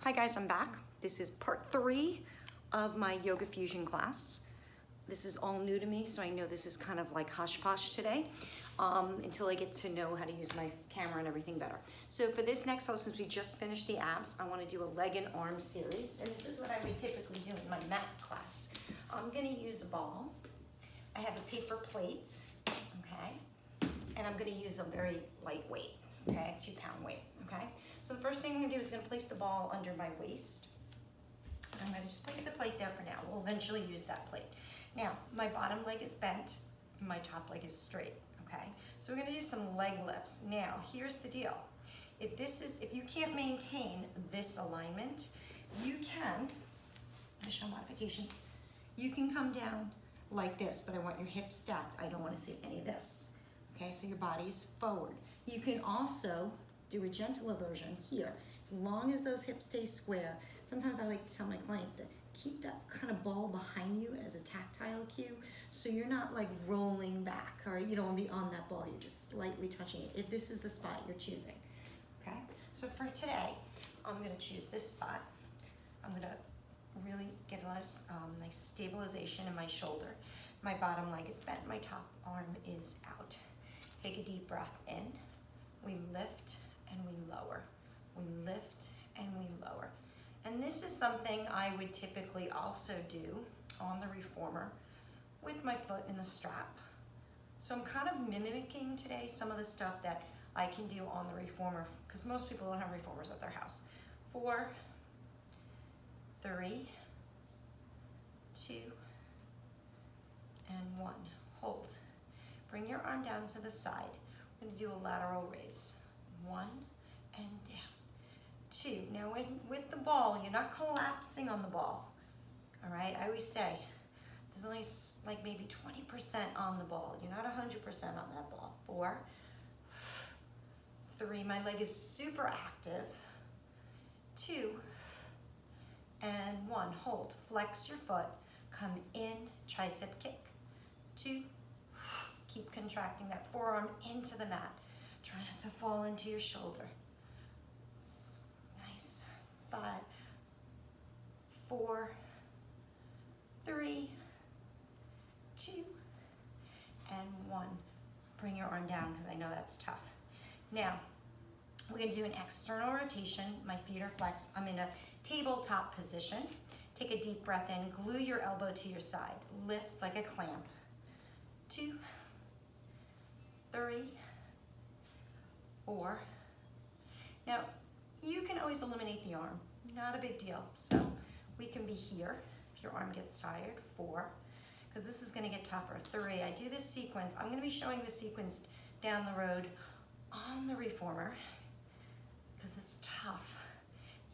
Hi guys, I'm back. This is part 3 of my Yoga Fusion class. This is all new to me, so I know this is kind of like hush-posh today until I get to know how to use my camera and everything better. So for this next host, since we just finished the abs, I want to do a leg and arm series, and this is what I would typically do in my mat class. I'm going to use a ball. I have a paper plate, okay, and I'm going to use a very light weight, okay, 2-pound weight, okay. So the first thing I'm going to do is going to place the ball under my waist. I'm going to just place the plate there for now. We'll eventually use that plate. Now, my bottom leg is bent, my top leg is straight, okay? So we're going to do some leg lifts. Now, here's the deal. If you can't maintain this alignment, you can, show modifications, you can come down like this, but I want your hips stacked. I don't want to see any of this, okay? So your body's forward. You can also do a gentler version here. As long as those hips stay square, sometimes I like to tell my clients to keep that kind of ball behind you as a tactile cue, so you're not like rolling back, or you don't want to be on that ball, you're just slightly touching it, if this is the spot you're choosing, okay? So for today, I'm gonna choose this spot. I'm gonna really get a lot of nice stabilization in my shoulder. My bottom leg is bent, my top arm is out. Take a deep breath in, we lift and we lower. We lift and we lower. And this is something I would typically also do on the reformer with my foot in the strap. So I'm kind of mimicking today some of the stuff that I can do on the reformer, because most people don't have reformers at their house. 4, 3, 2, and 1. Hold. Bring your arm down to the side. We're going to do a lateral raise. 1 and down. 2. Now with the ball, you're not collapsing on the ball. All right, I always say there's only like maybe 20% on the ball. You're not 100% on that ball. 4, 3. My leg is super active. 2 and 1. Hold. Flex your foot. Come in. Tricep kick. 2. Keep contracting that forearm into the mat. Try not to fall into your shoulder. Nice. 5, 4, 3, 2, and 1. Bring your arm down, because I know that's tough. Now, we're going to do an external rotation. My feet are flexed. I'm in a tabletop position. Take a deep breath in. Glue your elbow to your side. Lift like a clam. 2, 3, 4. Now, you can always eliminate the arm. Not a big deal. So we can be here if your arm gets tired. 4, because this is going to get tougher. 3. I do this sequence. I'm going to be showing the sequence down the road on the reformer because it's tough.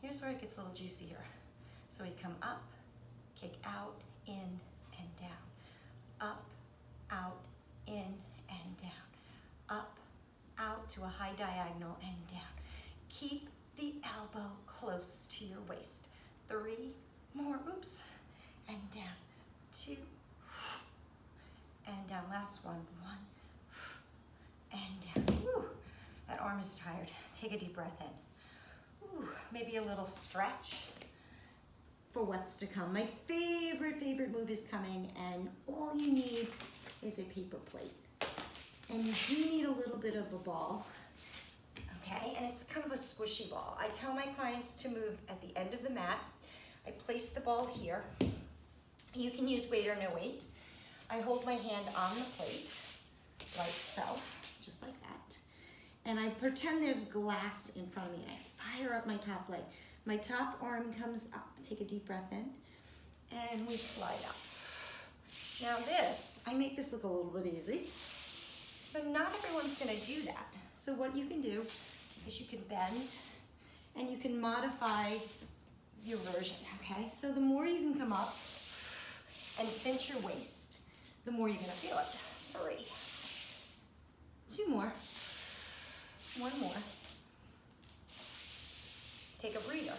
Here's where it gets a little juicier. So we come up, kick out, in, and down. Up, out, in, and down. Up, out to a high diagonal and down. Keep the elbow close to your waist. 3 more, oops, and down. 2, and down. Last one. 1, and down. Woo. That arm is tired. Take a deep breath in. Ooh, maybe a little stretch for what's to come. My favorite move is coming, and all you need is a paper plate. And you do need a little bit of a ball, okay? And it's kind of a squishy ball. I tell my clients to move at the end of the mat. I place the ball here. You can use weight or no weight. I hold my hand on the plate, like so, just like that. And I pretend there's glass in front of me, and I fire up my top leg. My top arm comes up. Take a deep breath in, and we slide up. Now this, I make this look a little bit easy. So not everyone's gonna do that. So what you can do is you can bend and you can modify your version, okay? So the more you can come up and cinch your waist, the more you're gonna feel it. 3, 2 more, 1 more. Take a breather.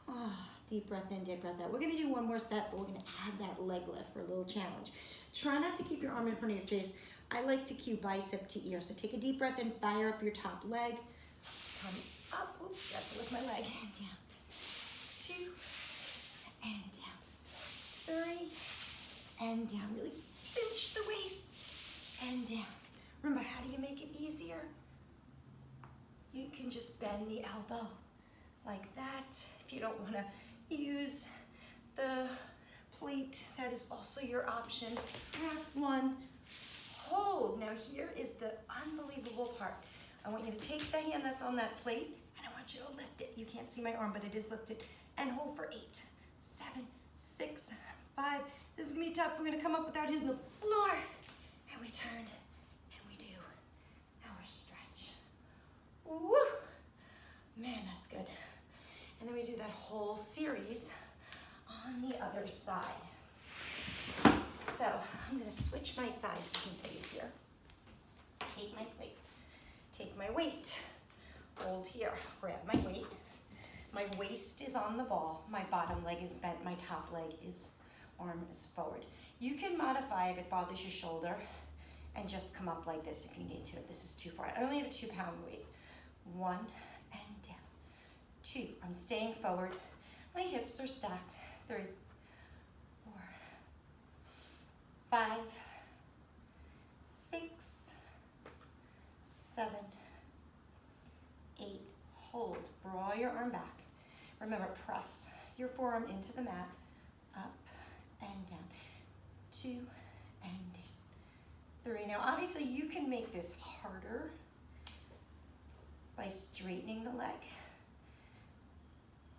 Oh, deep breath in, deep breath out. We're gonna do one more set, but we're gonna add that leg lift for a little challenge. Try not to keep your arm in front of your face. I like to cue bicep to ear. So take a deep breath in, fire up your top leg. Come up, oops, that's with my leg, and down. 3, and down. Really cinch the waist, and down. Remember, how do you make it easier? You can just bend the elbow like that. If you don't want to use the plate, that is also your option. Last one, hold. Now here is the unbelievable part. I want you to take the hand that's on that plate, and I want you to lift it. You can't see my arm, but it is lifted. And hold for 8, 7, 6, 5. This is gonna be tough. We're gonna come up without hitting the floor. And we turn, and we do our stretch. Woo! Man, that's good. And then we do that whole series on the other side. So I'm gonna switch my sides so you can see it here. Take my plate, take my weight, hold here, grab my weight. My waist is on the ball, my bottom leg is bent, my top leg is, arm is forward. You can modify if it bothers your shoulder and just come up like this if you need to. If this is too far. I only have a 2-pound weight. 1 and down. 2, I'm staying forward. My hips are stacked. 3, 4, 5, 6, 7, 8, hold, draw your arm back. Remember, press your forearm into the mat, up and down. 2 and down. 3, now obviously you can make this harder by straightening the leg.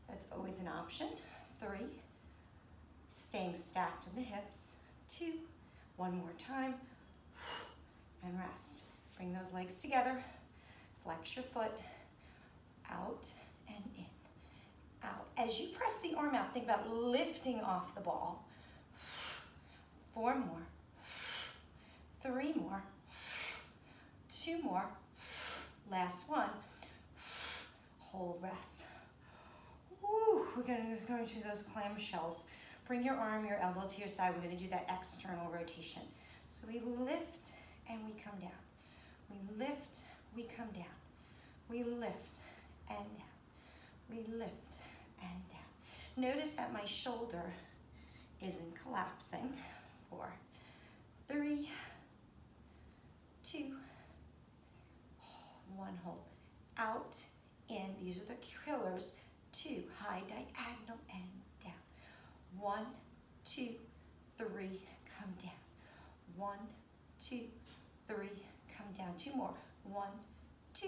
That's always an option. 3, staying stacked in the hips. 2, one more time, and rest. Bring those legs together, flex your foot, out and in, out. As you press the arm out, think about lifting off the ball. 4 more, 3 more, 2 more, last one, hold, rest. Woo. We're going to go through those clamshells. Bring your arm, your elbow to your side. We're going to do that external rotation. So we lift and we come down. We lift, we come down. We lift and down. We lift and down. Notice that my shoulder isn't collapsing. 4, 3, 2, 1, hold. Out, in. These are the killers. 2, high diagonal and down. 1, 2, 3, come down. 1, 2, 3, come down. 2 more. 1, 2,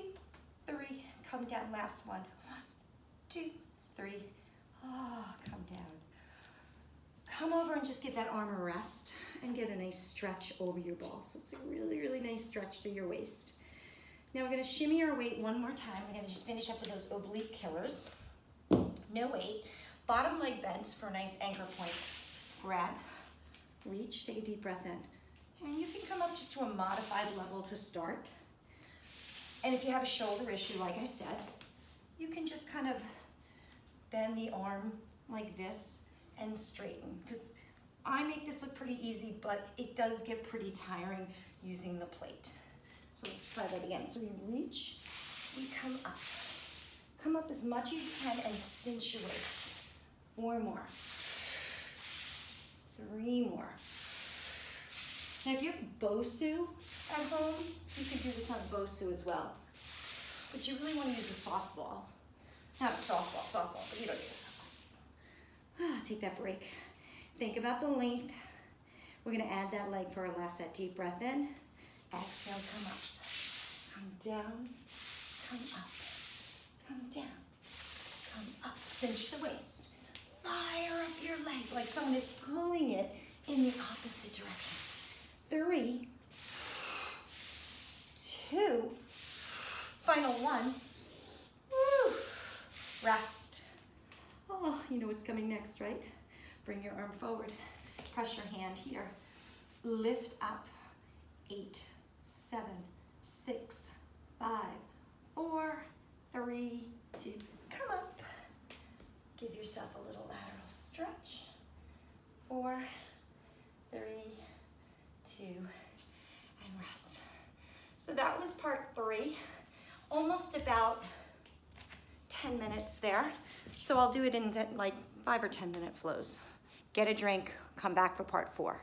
3, come down. Last one. 1, 2, 3. Oh, come down. Come over and just give that arm a rest and get a nice stretch over your ball. So it's a really, really nice stretch to your waist. Now we're gonna shimmy our weight one more time. We're gonna just finish up with those oblique killers. No weight. Bottom leg bent for a nice anchor point. Grab, reach, take a deep breath in. And you can come up just to a modified level to start. And if you have a shoulder issue, like I said, you can just kind of bend the arm like this and straighten. Because I make this look pretty easy, but it does get pretty tiring using the plate. So let's try that again. So we reach, we come up. Come up as much as you can and cinch your waist. 4 more. 3 more. Now if you have Bosu at home, you can do this on Bosu as well. But you really want to use a softball. Not a softball, but you don't need it. Take that break. Think about the length. We're going to add that leg for our last set. Deep breath in. Exhale, come up. Come down. Come up. Come down. Come up. Cinch the waist. Fire up your leg like someone is pulling it in the opposite direction. 3, 2, final 1. Woo. Rest. Oh, you know what's coming next, right? Bring your arm forward. Press your hand here. Lift up. 8, 7, 6, 5, 4, 3, 2. Come up. Give yourself a little lateral stretch. 4, 3, 2, and rest. So that was part 3. Almost about 10 minutes there. So I'll do it in like 5 or 10 minute flows. get a drink, come back for part 4.